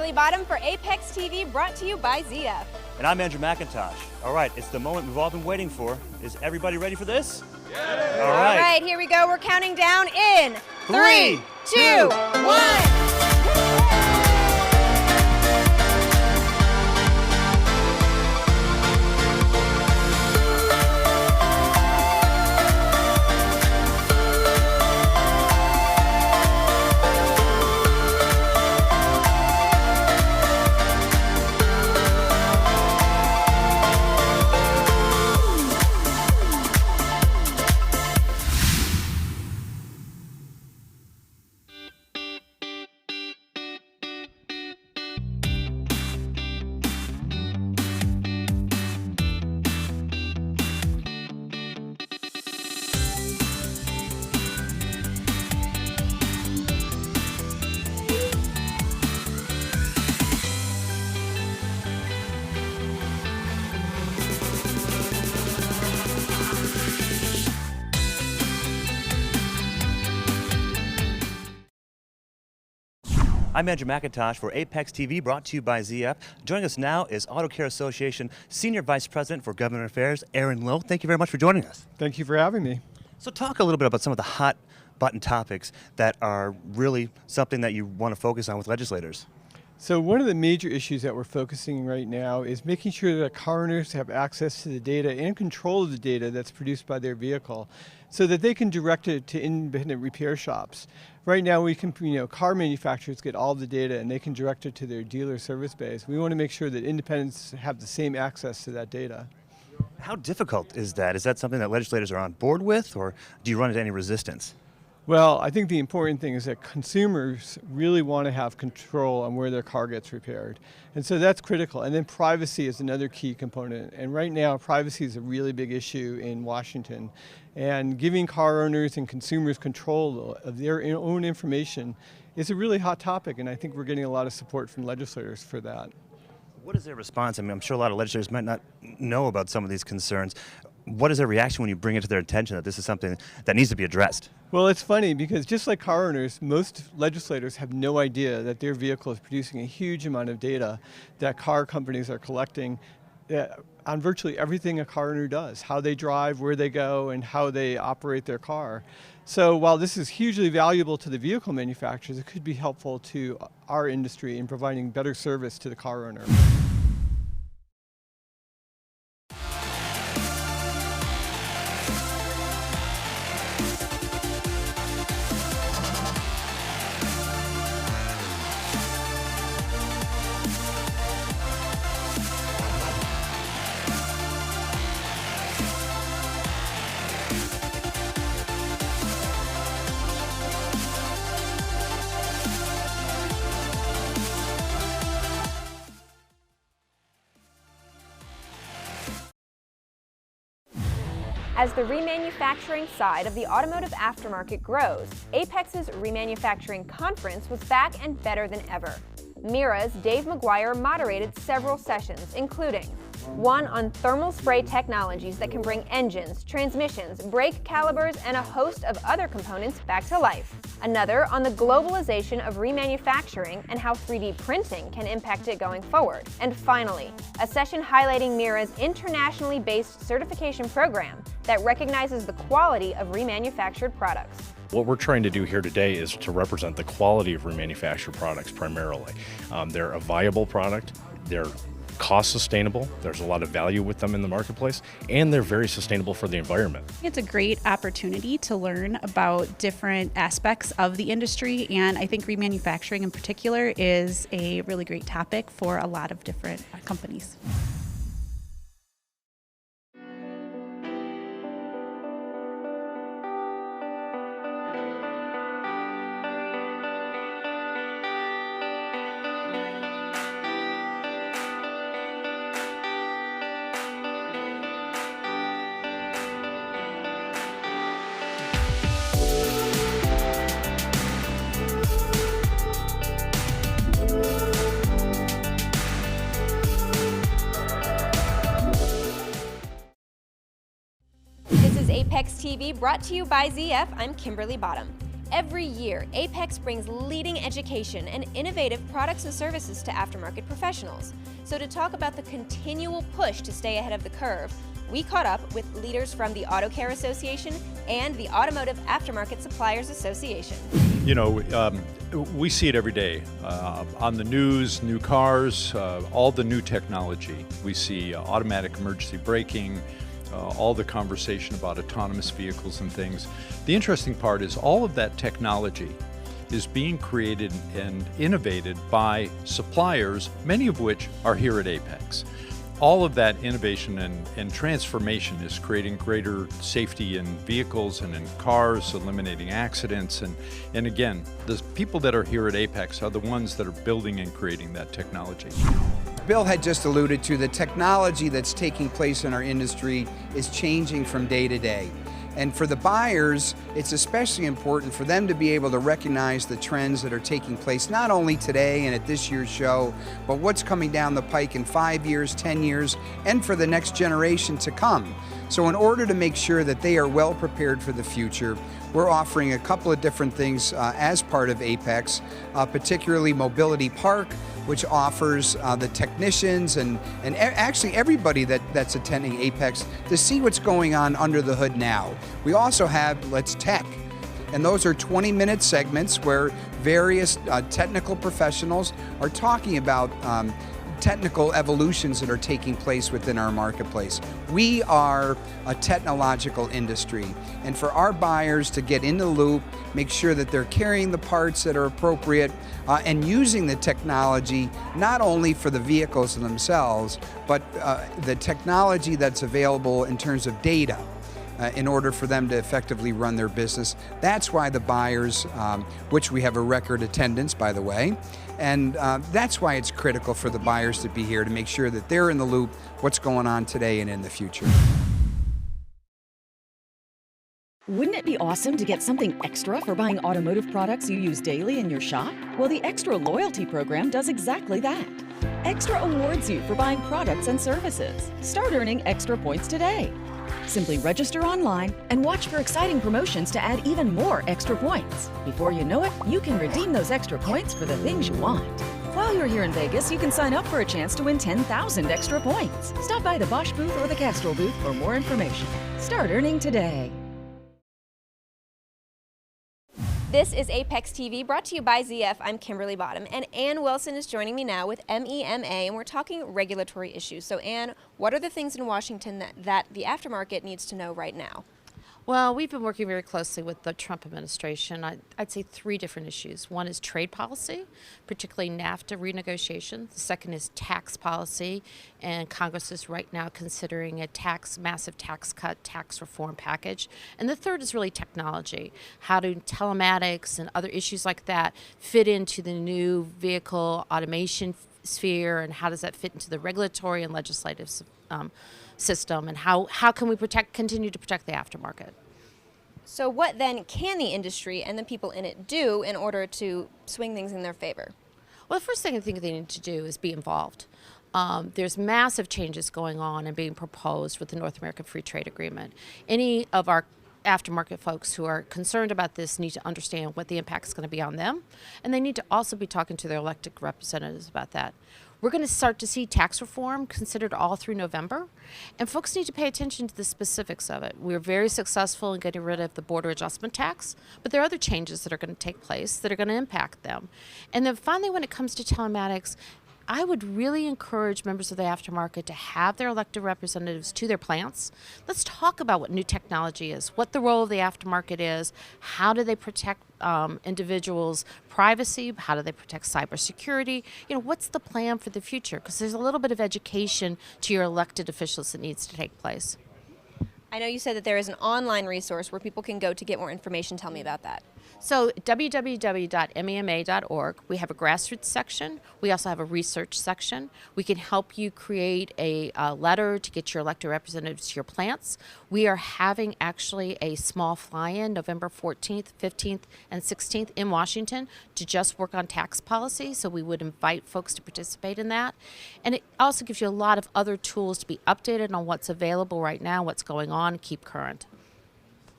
Kimberly Bottom for AAPEX TV, brought to you by ZF. And I'm Andrew McIntosh. All right, it's the moment we've all been waiting for. Is everybody ready for this? Yeah. All right. All right, here we go. We're counting down in 3, 2, 1. I'm Andrew McIntosh for AAPEX TV, brought to you by ZF. Joining us now is Auto Care Association Senior Vice President for Government Affairs, Aaron Lowe. Thank you very much for joining us. Thank you for having me. So talk a little bit about some of the hot button topics that are really something that you want to focus on with legislators. So one of the major issues that we're focusing right now is making sure that car owners have access to the data and control of the data that's produced by their vehicle so that they can direct it to independent repair shops. Right now we can, car manufacturers get all the data and they can direct it to their dealer service base. We want to make sure that independents have the same access to that data. How difficult is that? Is that something that legislators are on board with, or do you run into any resistance? Well, I think the important thing is that consumers really want to have control on where their car gets repaired. And so that's critical. And then privacy is another key component. And right now, privacy is a really big issue in Washington. And giving car owners and consumers control of their own information is a really hot topic. And I think we're getting a lot of support from legislators for that. What is their response? I mean, I'm sure a lot of legislators might not know about some of these concerns. What is their reaction when you bring it to their attention that this is something that needs to be addressed? Well, it's funny because just like car owners, most legislators have no idea that their vehicle is producing a huge amount of data that car companies are collecting on virtually everything a car owner does, how they drive, where they go, and how they operate their car. So while this is hugely valuable to the vehicle manufacturers, it could be helpful to our industry in providing better service to the car owner. As the remanufacturing side of the automotive aftermarket grows, AAPEX's Remanufacturing Conference was back and better than ever. MIRA's Dave McGuire moderated several sessions, including one on thermal spray technologies that can bring engines, transmissions, brake calibers, and a host of other components back to life. Another on the globalization of remanufacturing and how 3D printing can impact it going forward. And finally, a session highlighting MIRA's internationally based certification program that recognizes the quality of remanufactured products. What we're trying to do here today is to represent the quality of remanufactured products primarily. They're a viable product, they're cost sustainable, there's a lot of value with them in the marketplace, and they're very sustainable for the environment. It's a great opportunity to learn about different aspects of the industry, and I think remanufacturing in particular is a really great topic for a lot of different companies. AAPEX TV, brought to you by ZF. I'm Kimberly Bottom. Every year, AAPEX brings leading education and innovative products and services to aftermarket professionals. So to talk about the continual push to stay ahead of the curve, we caught up with leaders from the Auto Care Association and the Automotive Aftermarket Suppliers Association. You know, we see it every day on the news, new cars, all the new technology. We see automatic emergency braking, all the conversation about autonomous vehicles and things. The interesting part is all of that technology is being created and innovated by suppliers, many of which are here at AAPEX. All of that innovation and transformation is creating greater safety in vehicles and in cars, eliminating accidents. And again, the people that are here at AAPEX are the ones that are building and creating that technology. Bill had just alluded to the technology that's taking place in our industry is changing from day to day. And for the buyers, it's especially important for them to be able to recognize the trends that are taking place, not only today and at this year's show, but what's coming down the pike in 5 years, 10 years, and for the next generation to come. So in order to make sure that they are well prepared for the future, we're offering a couple of different things as part of AAPEX, particularly Mobility Park, which offers the technicians and actually everybody that's attending AAPEX to see what's going on under the hood now. We also have Let's Tech, and those are 20-minute segments where various technical professionals are talking about technical evolutions that are taking place within our marketplace. We are a technological industry, and for our buyers to get in the loop, make sure that they're carrying the parts that are appropriate and using the technology not only for the vehicles themselves, but the technology that's available in terms of data in order for them to effectively run their business. That's why the buyers, which we have a record attendance, by the way, and that's why it's critical for the buyers to be here to make sure that they're in the loop, what's going on today and in the future. Wouldn't it be awesome to get something extra for buying automotive products you use daily in your shop? Well, the Extra Loyalty Program does exactly that. Extra awards you for buying products and services. Start earning extra points today. Simply register online and watch for exciting promotions to add even more extra points. Before you know it, you can redeem those extra points for the things you want. While you're here in Vegas, you can sign up for a chance to win 10,000 extra points. Stop by the Bosch booth or the Castrol booth for more information. Start earning today. This is AAPEX TV, brought to you by ZF. I'm Kimberly Bottom, and Ann Wilson is joining me now with MEMA, and we're talking regulatory issues. So Ann, what are the things in Washington that the aftermarket needs to know right now? Well, we've been working very closely with the Trump administration. I'd say 3 different issues. One is trade policy, particularly NAFTA renegotiation. The second is tax policy, and Congress is right now considering a massive tax cut, tax reform package. And the third is really technology. How do telematics and other issues like that fit into the new vehicle automation sphere, and how does that fit into the regulatory and legislative system, and how can we continue to protect the aftermarket? So what then can the industry and the people in it do in order to swing things in their favor? Well, the first thing I think they need to do is be involved. There's massive changes going on and being proposed with the North American Free Trade Agreement. Any of our aftermarket folks who are concerned about this need to understand what the impact is going to be on them, and they need to also be talking to their elected representatives about that. We're going to start to see tax reform considered all through November, and folks need to pay attention to the specifics of it. We're very successful in getting rid of the border adjustment tax, but there are other changes that are going to take place that are going to impact them. And then finally, when it comes to telematics, I would really encourage members of the aftermarket to have their elected representatives to their plants. Let's talk about what new technology is, what the role of the aftermarket is, how do they protect individuals' privacy, how do they protect cybersecurity, what's the plan for the future? Because there's a little bit of education to your elected officials that needs to take place. I know you said that there is an online resource where people can go to get more information. Tell me about that. So www.mema.org, we have a grassroots section. We also have a research section. We can help you create a letter to get your elected representatives to your plants. We are having actually a small fly-in November 14th, 15th, and 16th in Washington to just work on tax policy. So we would invite folks to participate in that. And it also gives you a lot of other tools to be updated on what's available right now, what's going on, and keep current.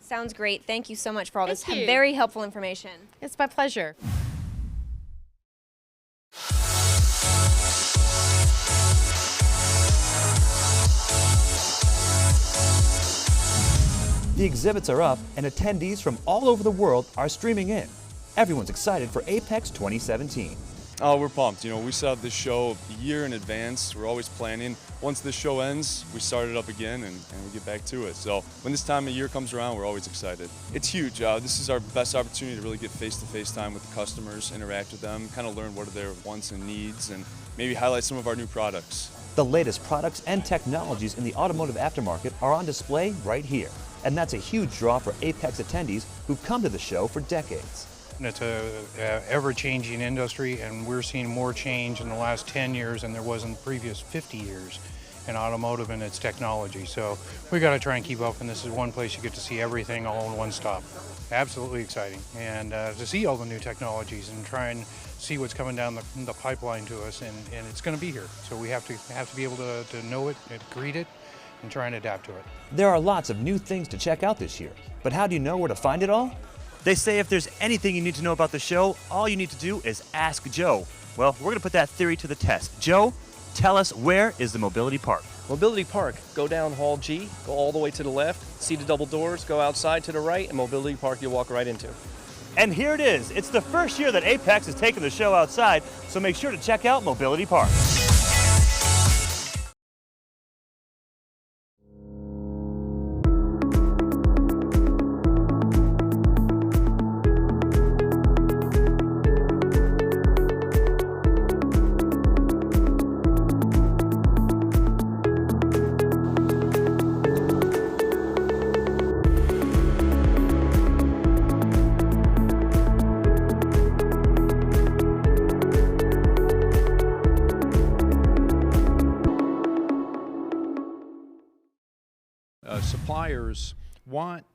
Sounds great. Thank you so much for all this Thank you. very helpful information. It's my pleasure. The exhibits are up, and attendees from all over the world are streaming in. Everyone's excited for AAPEX 2017. Oh, we're pumped. You know, we set up this show a year in advance. We're always planning. Once this show ends, we start it up again and we get back to it. So when this time of year comes around, we're always excited. It's huge. This is our best opportunity to really get face-to-face time with the customers, interact with them, kind of learn what are their wants and needs, and maybe highlight some of our new products. The latest products and technologies in the automotive aftermarket are on display right here. And that's a huge draw for AAPEX attendees who've come to the show for decades. It's a ever-changing industry, and we're seeing more change in the last 10 years than there was in the previous 50 years in automotive and its technology. So we got to try and keep up, and this is one place you get to see everything all in one stop. Absolutely exciting, and to see all the new technologies and try and see what's coming down the pipeline to us, and it's going to be here. So we have to be able to know it, greet it, and try and adapt to it. There are lots of new things to check out this year, but how do you know where to find it all? They say if there's anything you need to know about the show, all you need to do is ask Joe. Well, we're going to put that theory to the test. Joe, tell us, where is the Mobility Park? Mobility Park, go down Hall G, go all the way to the left, see the double doors, go outside to the right, and Mobility Park you'll walk right into. And here it is. It's the first year that AAPEX is taking the show outside, so make sure to check out Mobility Park. Suppliers want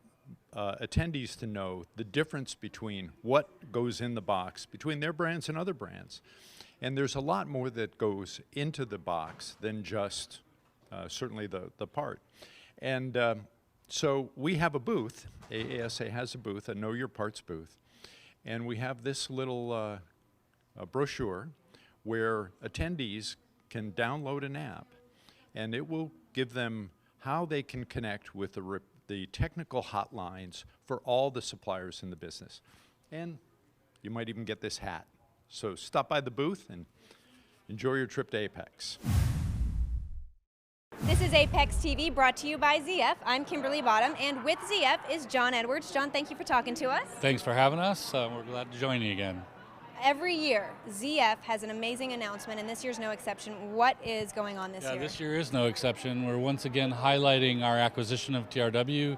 attendees to know the difference between what goes in the box between their brands and other brands. And there's a lot more that goes into the box than just certainly the part. And so we have a booth, AASA has a booth, a Know Your Parts booth, and we have this little brochure where attendees can download an app, and it will give them how they can connect with the technical hotlines for all the suppliers in the business. And you might even get this hat. So stop by the booth and enjoy your trip to AAPEX. This is AAPEX TV, brought to you by ZF. I'm Kimberly Bottom, and with ZF is John Edwards. John, thank you for talking to us. Thanks for having us. We're glad to join you again. Every year, ZF has an amazing announcement, and this year's no exception. What is going on this year? This year is no exception. We're once again highlighting our acquisition of TRW,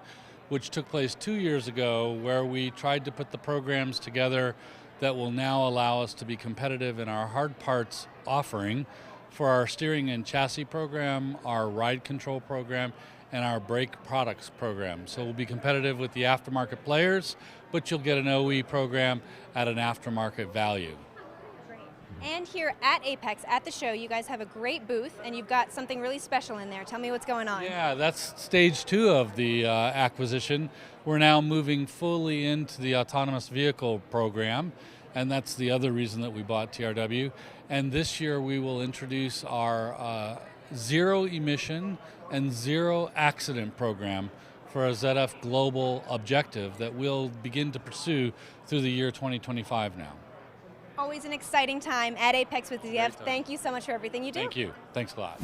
which took place 2 years ago, where we tried to put the programs together that will now allow us to be competitive in our hard parts offering for our steering and chassis program, our ride control program, and our brake products program. So we'll be competitive with the aftermarket players, but you'll get an OE program at an aftermarket value. Great. And here at AAPEX, at the show, you guys have a great booth, and you've got something really special in there. Tell me what's going on. Yeah, that's stage 2 of the acquisition. We're now moving fully into the autonomous vehicle program, and that's the other reason that we bought TRW. And this year we will introduce our zero emission and zero accident program for a ZF global objective that we'll begin to pursue through the year 2025 now. Always an exciting time at AAPEX with ZF. Thank you so much for everything you do. Thank you. Thanks a lot.